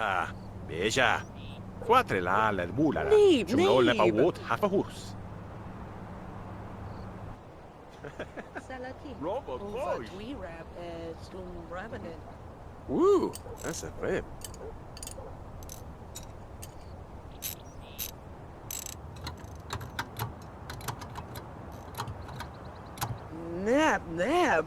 Tada, beja. Quatre la bula. Nee, Jumno le nee. pawot hafahus. Salati. Robot Over voice. twee rap slum rabbit. Ooh, that's a rip. Nab.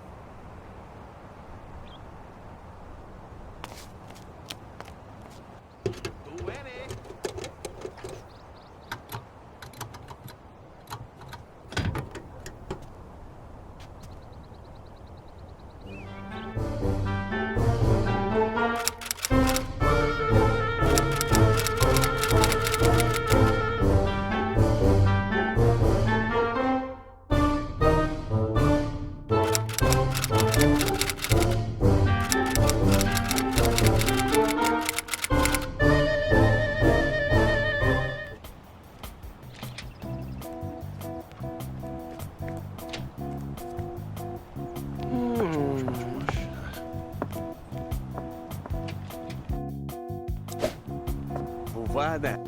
Buvada.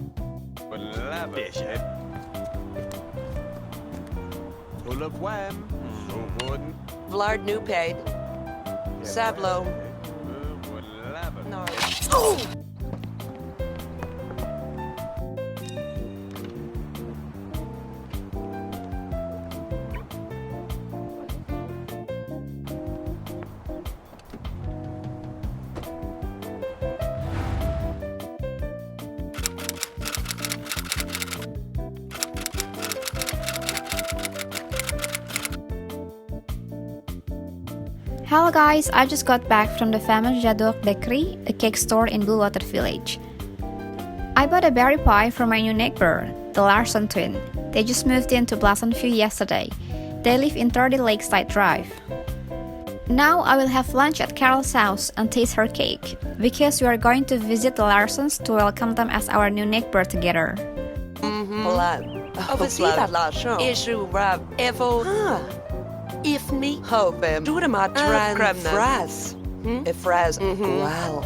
Wala beja. Ulaquam. Sumud. Vlad new paid. Sablo. No. Hello guys, I just got back from the famous Jadok Bakery, a cake store in Bluewater Village. I bought a berry pie for my new neighbor, the Larson twin. They just moved into Blossom View yesterday. They live in 30 Lakeside Drive. Now I will have lunch at Carol's house and taste her cake, because we are going to visit the Larsons to welcome them as our new neighbor together. Vlad. Vlad. Larson. Issue rap. Evo. If me. Hope. Do the matran. Fras. E fras. Wow.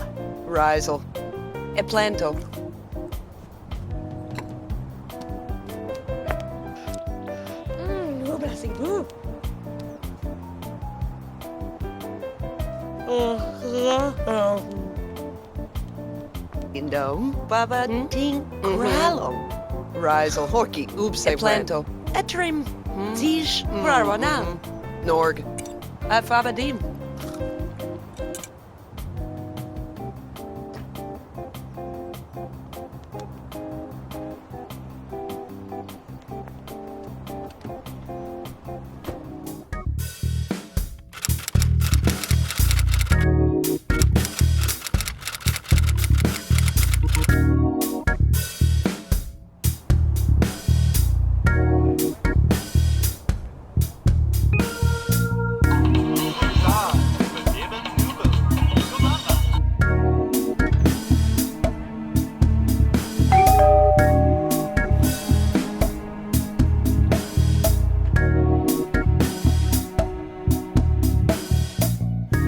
Rizel. E planto. Blessing. Indom. Baba. Ting. Gralom. Rizel. Horky. Oops. E planto. E trim. Tish. Rarwana. Norg. Afabadim.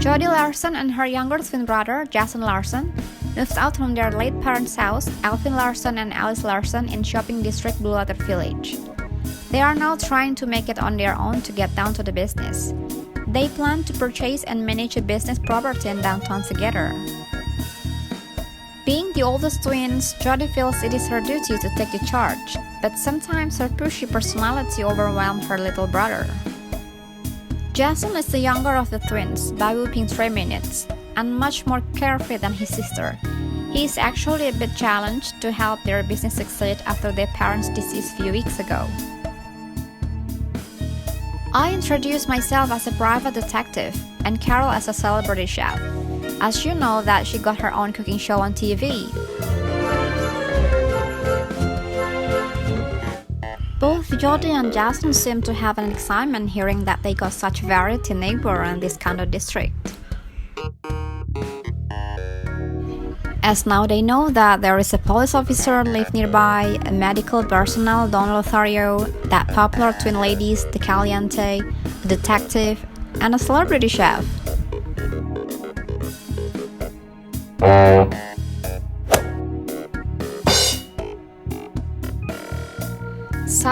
Jody Larson and her younger twin brother, Jason Larson, moved out from their late parents' house, Alvin Larson and Alice Larson, in shopping district Bluewater Village. They are now trying to make it on their own to get down to the business. They plan to purchase and manage a business property in downtown together. Being the oldest twins, Jody feels it is her duty to take the charge, but sometimes her pushy personality overwhelms her little brother. Jason is the younger of the twins by whooping 3 minutes, and much more carefree than his sister. He is actually a bit challenged to help their business succeed after their parents' deceased few weeks ago. I introduced myself as a private detective and Carol as a celebrity chef, as you know that she got her own cooking show on TV. Both Jody and Jason seem to have an excitement hearing that they got such variety neighbor in this kind of district. As now they know that there is a police officer live nearby, a medical personnel Don Lothario, that popular twin ladies De Caliente, a detective, and a celebrity chef.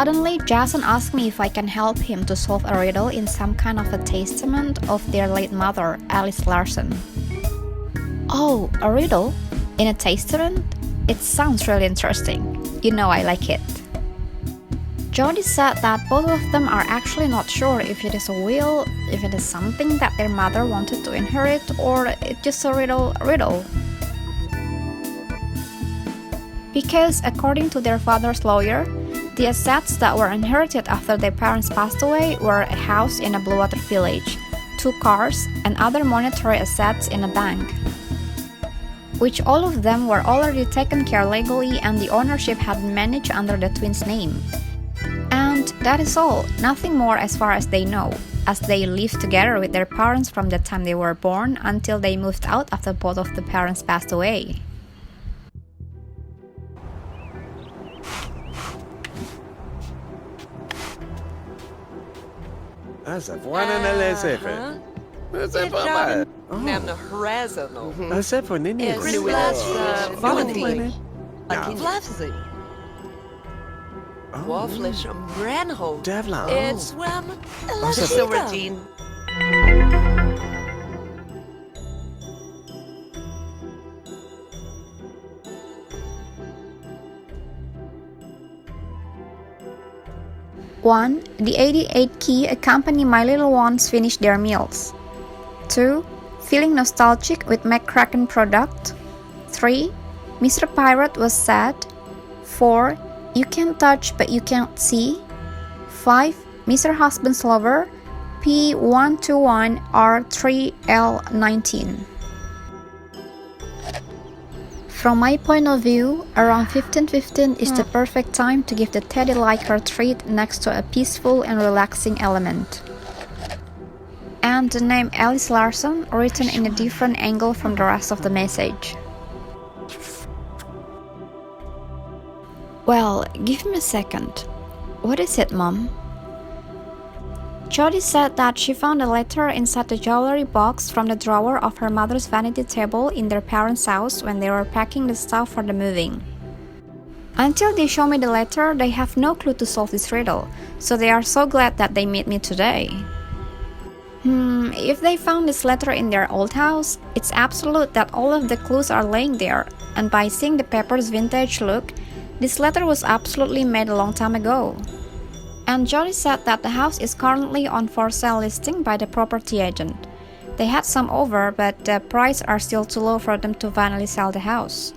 Suddenly, Jason asked me if I can help him to solve a riddle in some kind of a testament of their late mother, Elise Larson. Oh, a riddle? In a testament? It sounds really interesting. You know I like it. Jody said that both of them are actually not sure if it is a will, if it is something that their mother wanted to inherit, or it's just a riddle. Because according to their father's lawyer, the assets that were inherited after their parents passed away were a house in a Bluewater village, 2 cars, and other monetary assets in a bank, which all of them were already taken care legally and the ownership had been managed under the twins' name. And that is all, nothing more as far as they know, as they lived together with their parents from the time they were born until they moved out after both of the parents passed away. أسف وأنا الأسف. أسف أما. Nämna Razano. أسف ونني. Valentine. Vlavzi. Wafflish Branho. Devla. It's Wem. Silvertine. One, the 88 key accompany my little ones finish their meals. 2. Feeling nostalgic with McCracken product. 3. Mr. Pirate was sad. 4. You can touch but you can't see. 5. Mr. Husband's Lover, P121R3L19. From my point of view, around 15:15 is the perfect time to give the teddy like her treat next to a peaceful and relaxing element. And the name Elise Larson written in a different angle from the rest of the message. Well, give me a second. What is it, Mom? Jody said that she found a letter inside the jewelry box from the drawer of her mother's vanity table in their parents' house when they were packing the stuff for the moving. Until they show me the letter, they have no clue to solve this riddle, so they are so glad that they meet me today. If they found this letter in their old house, it's absolute that all of the clues are laying there, and by seeing the paper's vintage look, this letter was absolutely made a long time ago. And Jody said that the house is currently on for sale listing by the property agent. They had some over, but the price are still too low for them to finally sell the house.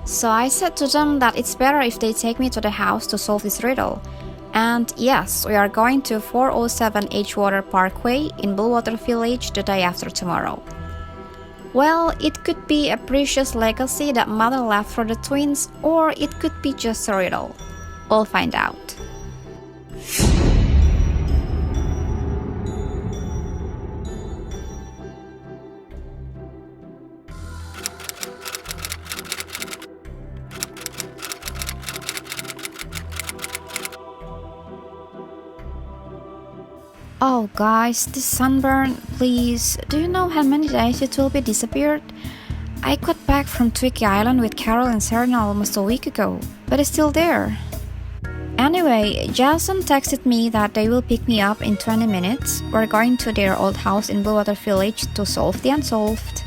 So I said to them that it's better if they take me to the house to solve this riddle. And yes, we are going to 407 Edgewater Parkway in Bluewater Village the day after tomorrow. Well, it could be a precious legacy that mother left for the twins, or it could be just a riddle. We'll find out. Oh guys, this sunburn, please, do you know how many days it will be disappeared? I got back from Twiggy Island with Carol and Serena almost a week ago, but it's still there. Anyway, Jason texted me that they will pick me up in 20 minutes. We're going to their old house in Bluewater Village to solve the unsolved.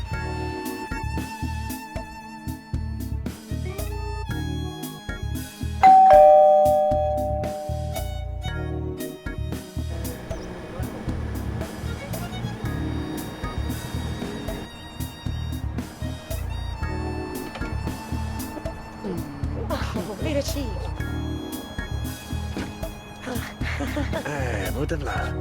Modernlah.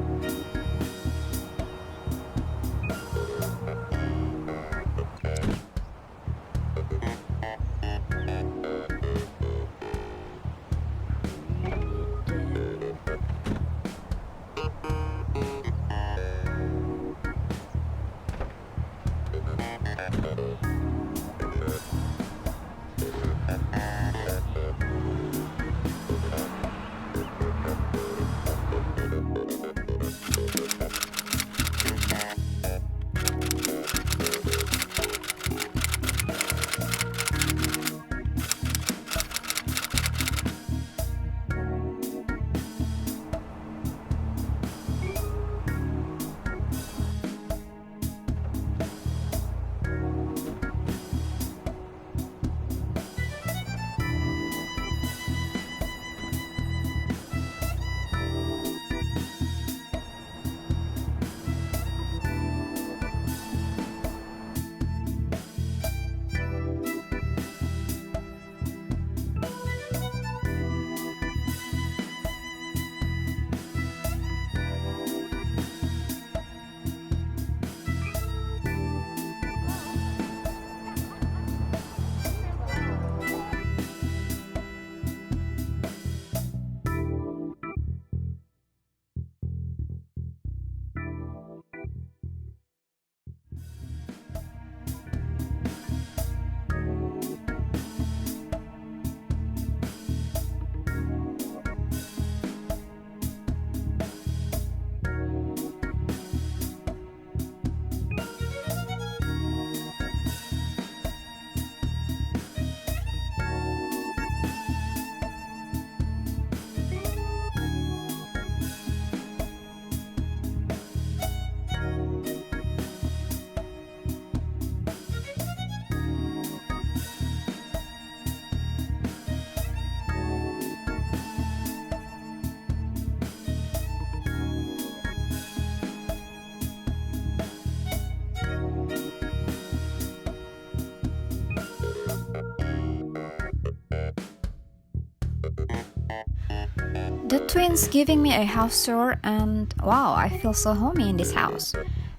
The twins giving me a house tour, and wow, I feel so homey in this house.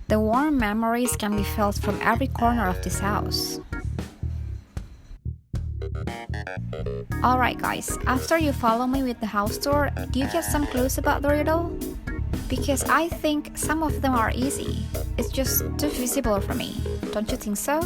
The warm memories can be felt from every corner of this house. Alright guys, after you follow me with the house tour, do you get some clues about the riddle? Because I think some of them are easy. It's just too visible for me. Don't you think so?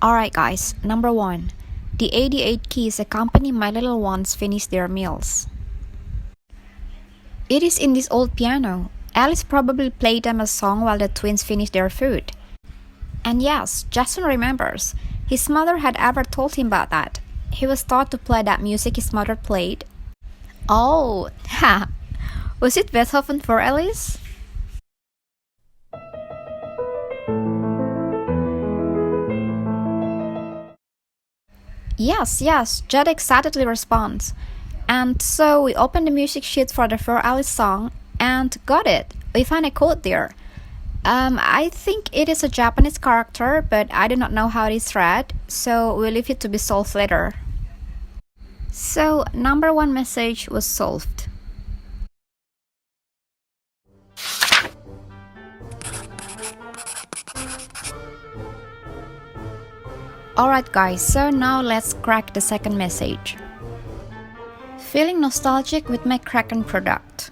Alright guys, number 1. The 88 keys accompany my little ones finish their meals. It is in this old piano. Alice probably played them a song while the twins finished their food. And yes, Jason remembers. His mother had ever told him about that. He was taught to play that music his mother played. Oh, ha! Was it Beethoven for Elise? Yes, Jed excitedly responds. And so we opened the music sheet for the For Alice song and got it. We find a quote there. I think it is a Japanese character, but I do not know how it is read, so we'll leave it to be solved later. So, number 1 message was solved. Alright guys, so now let's crack the second message. Feeling nostalgic with McCracken product.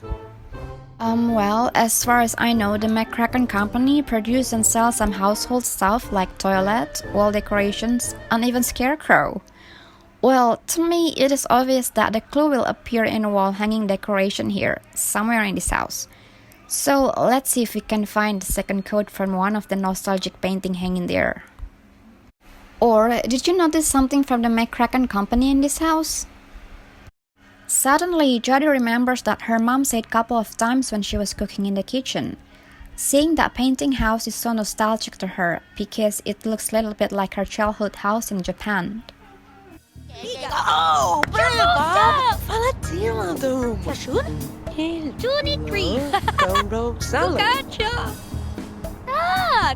Well, as far as I know, the McCracken company produces and sells some household stuff like toilet, wall decorations, and even scarecrow. Well, to me, it is obvious that the clue will appear in a wall hanging decoration here, somewhere in this house. So, let's see if we can find the second code from one of the nostalgic painting hanging there. Or, did you notice something from the McCracken company in this house? Suddenly, Jodie remembers that her mom said a couple of times when she was cooking in the kitchen. Seeing that painting house is so nostalgic to her because it looks a little bit like her childhood house in Japan. Oh, bravo! Falatila do. Kashun? 23. Don't salad. Gotcha. Ah,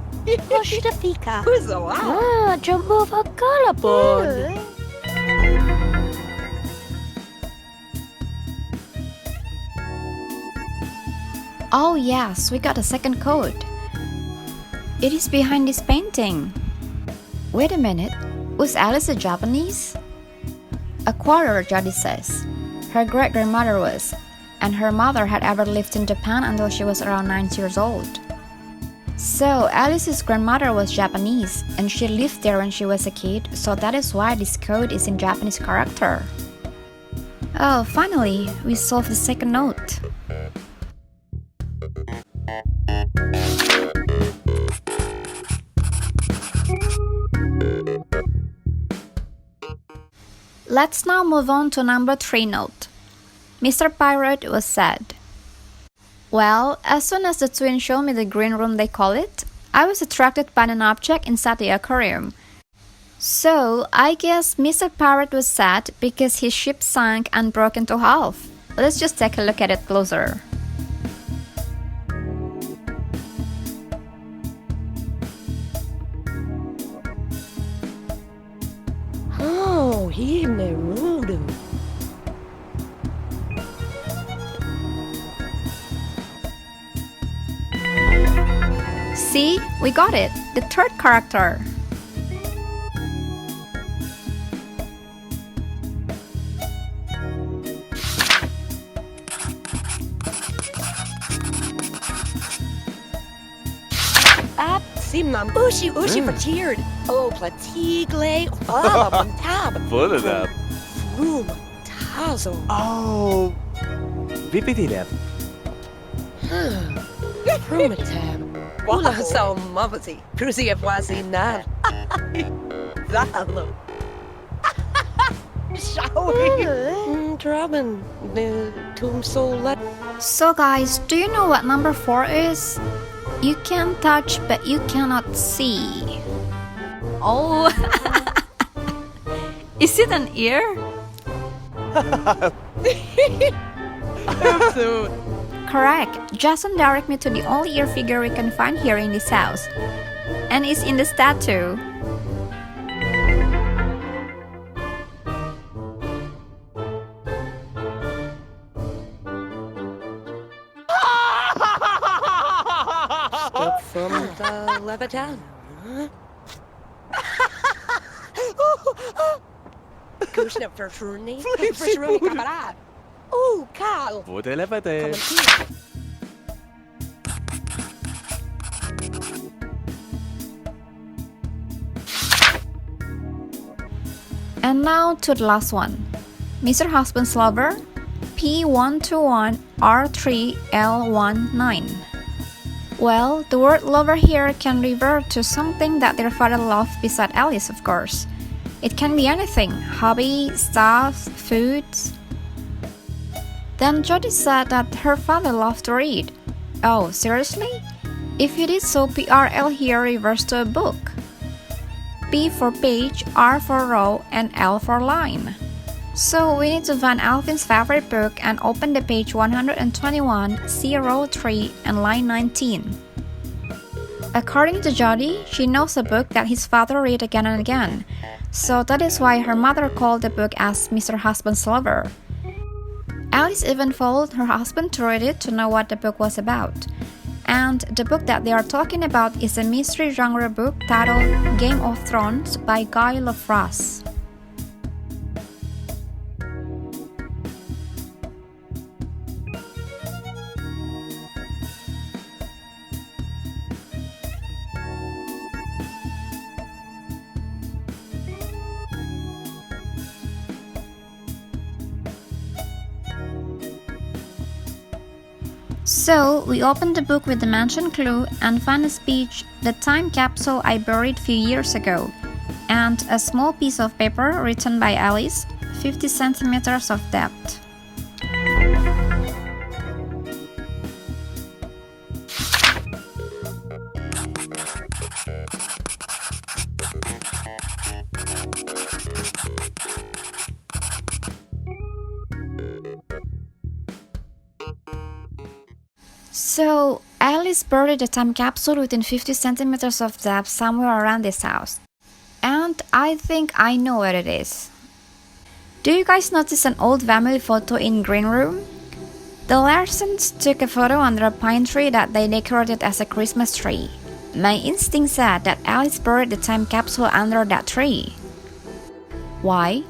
Costa Fica. Who's a lot? Ah, Jumbo Galapon. Oh yes, we got a second code. It is behind this painting. Wait a minute, was Alice a Japanese? A quarter, Jodie says. Her great-grandmother was, and her mother had ever lived in Japan until she was around 9 years old. So, Alice's grandmother was Japanese, and she lived there when she was a kid, so that is why this code is in Japanese character. Oh, finally, we solved the second note. Let's now move on to number 3 note. Mr. Pirate was sad. Well, as soon as the twins showed me the green room they call it, I was attracted by an object inside the aquarium. So, I guess Mr. Pirate was sad because his ship sank and broke into half. Let's just take a look at it closer. Oh, he me rude. See? We got it! The third character! Up, simnam, ushi verteerd. Oh, platigle, wala montab. Full of them. Vroom, tazo. Oh, Vipitinep. Prumatab. Ula so mavati. Prusi afwasi nav. Zalo. Shawi. Robin, So guys, do you know what number 4 is? You can touch but you cannot see. Oh, is it an ear? Correct. Jason directed me to the only ear figure we can find here in this house. And it's in the statue. Stop from the Levitan. Kushna for Furni. Oh, Carl. Wurde levate. And now to the last one. Mr. Husband's Lover, P121R3L19. Well, the word lover here can refer to something that their father loved beside Elise, of course. It can be anything, hobby, stuff, foods. Then Jody said that her father loved to read. Oh, seriously? If it is so, PRL here refers to a book. P for page, R for row, and L for line. So we need to find Alvin's favorite book and open the page 121, see row 3 and line 19. According to Jody, she knows a book that his father read again and again. So that is why her mother called the book as Mr. Husband's Lover. Alice even followed her husband to read it to know what the book was about. And the book that they are talking about is a mystery genre book titled Game of Thrones by Guy Lafrasse. So, we opened the book with the mentioned clue and found a speech, the time capsule I buried few years ago, and a small piece of paper written by Alice, 50 centimeters of depth. So, Alice buried the time capsule within 50 centimeters of depth somewhere around this house. And I think I know where it is. Do you guys notice an old family photo in green room? The Larsons took a photo under a pine tree that they decorated as a Christmas tree. My instinct said that Alice buried the time capsule under that tree. Why?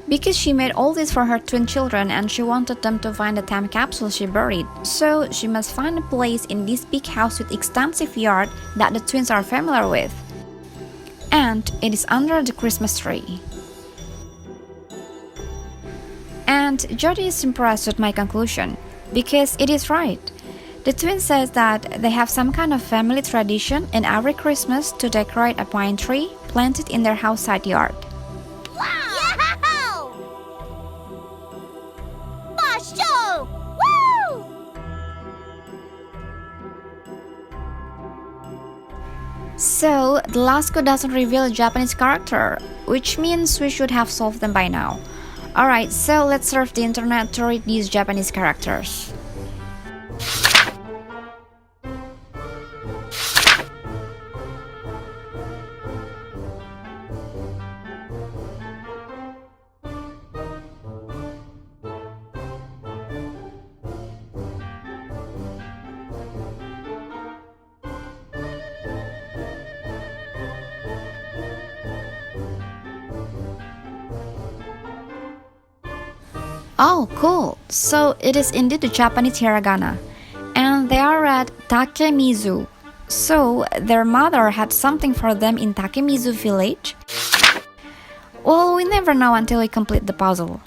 Because she made all this for her twin children and she wanted them to find the time capsule she buried. So she must find a place in this big house with extensive yard that the twins are familiar with. And it is under the Christmas tree. And Jody is impressed with my conclusion, because it is right. The twins says that they have some kind of family tradition in every Christmas to decorate a pine tree planted in their house side yard. So, the last clue doesn't reveal a Japanese character, which means we should have solved them by now. Alright, so let's surf the internet to read these Japanese characters. Oh, cool! So it is indeed the Japanese hiragana. And they are at Takemizu. So their mother had something for them in Takemizu village? Well, we never know until we complete the puzzle.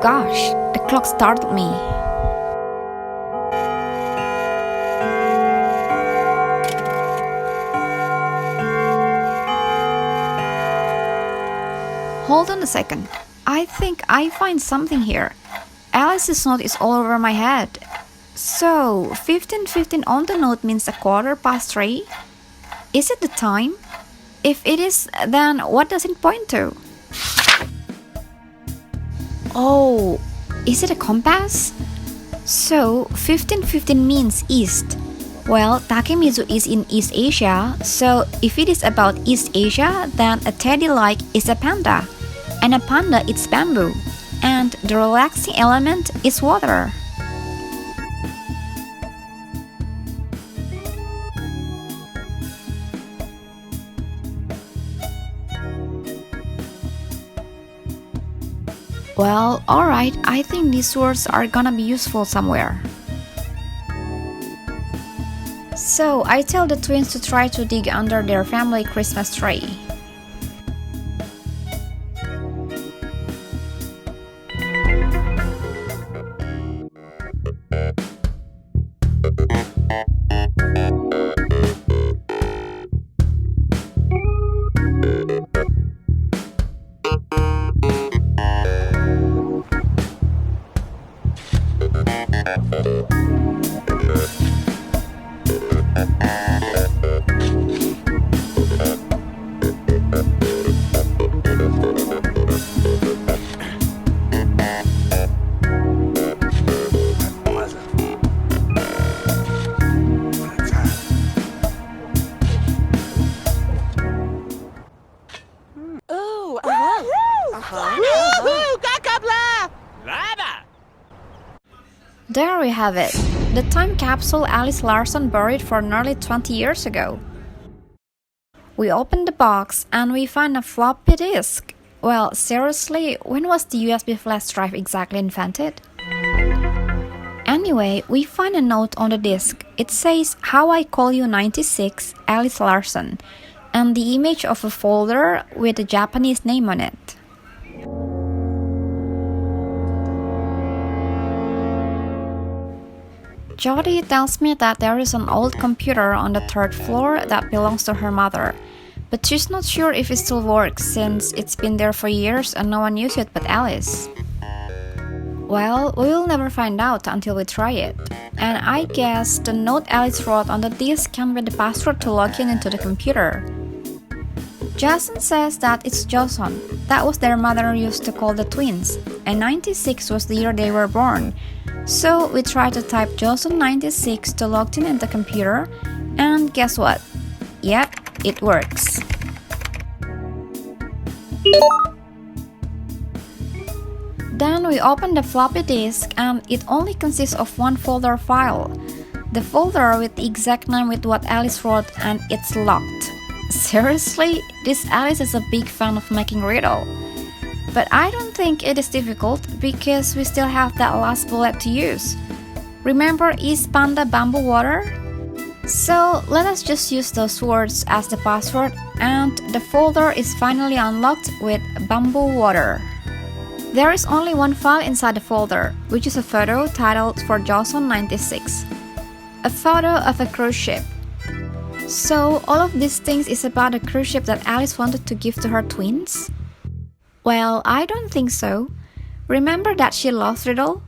Gosh, the. The clock startled me. Hold on a second. I think I find something here. Alice's note is all over my head. So, 15:15 on the note means 3:15. Is it the time? If it is, then what does it point to? Oh, is it a compass? So, 15:15 means east. Well, Takemizu is in East Asia, so if it is about East Asia, then a teddy-like is a panda, and a panda eats bamboo, and the relaxing element is water. Well, alright, I think these words are gonna be useful somewhere. So, I tell the twins to try to dig under their family Christmas tree. There we have it, the time capsule Alice Larson buried for nearly 20 years ago. We open the box and we find a floppy disk. Well, seriously, when was the USB flash drive exactly invented? Anyway, we find a note on the disk. It says, "How I Call You 96, Alice Larson," and the image of a folder with a Japanese name on it. Jody tells me that there is an old computer on the 3rd floor that belongs to her mother, but she's not sure if it still works since it's been there for years and no one uses it but Alice. Well, we will never find out until we try it, and I guess the note Alice wrote on the disk can be the password to log in into the computer. Jason says that it's Joseon. That was their mother used to call the twins, and 96 was the year they were born. So we tried to type Joseon 96 to log in the computer, and guess what? Yep, it works. Then we open the floppy disk and it only consists of one folder file. The folder with the exact name with what Alice wrote, and it's locked. Seriously? This Alice is a big fan of making Riddle. But I don't think it is difficult because we still have that last bullet to use. Remember East Panda Bamboo Water? So let us just use those words as the password, and the folder is finally unlocked with Bamboo Water. There is only one file inside the folder, which is a photo titled For Joseon 96. A photo of a cruise ship. So all of these things is about a cruise ship that Alice wanted to give to her twins? Well, I don't think so. Remember that she loves Riddle?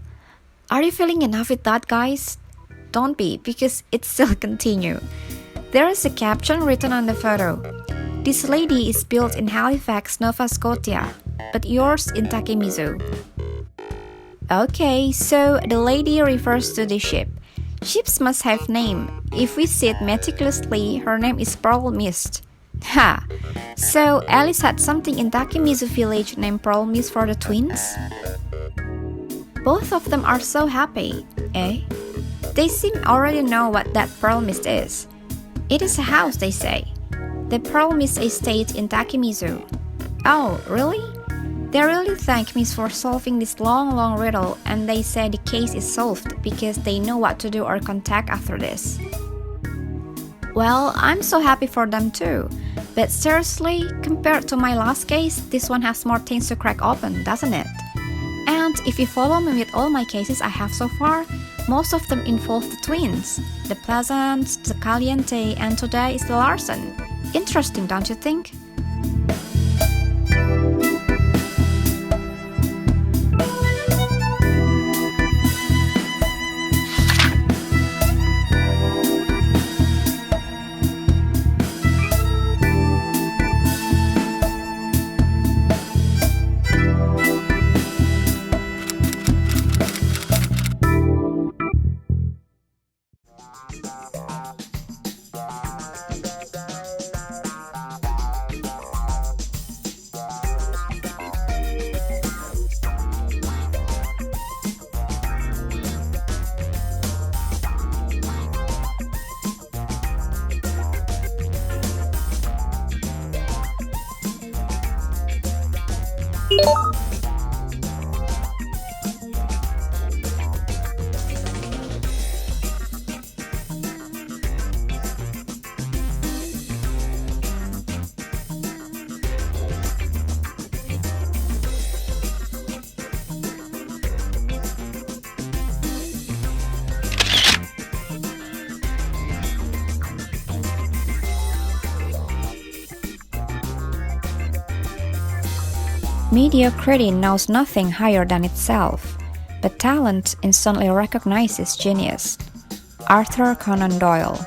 Are you feeling enough with that, guys? Don't be, because it still continue. There is a caption written on the photo. This lady is built in Halifax, Nova Scotia, but yours in Takemizu. Okay, so the lady refers to the ship. Ships must have name. If we see it meticulously, her name is Pearl Mist. Ha! So Alice had something in Takemizu village named Pearl Mist for the twins? Both of them are so happy, eh? They seem already know what that Pearl Mist is. It is a house, they say. The Pearl Mist estate in Takemizu. Oh, really? They really thank me for solving this long riddle, and they say the case is solved because they know what to do or contact after this. Well, I'm so happy for them too. But seriously, compared to my last case, this one has more things to crack open, doesn't it? And if you follow me with all my cases I have so far, most of them involve the twins. The Pleasant, the Caliente, and today is the Larson. Interesting, don't you think? Mediocrity knows nothing higher than itself, but talent instantly recognizes genius. Arthur Conan Doyle.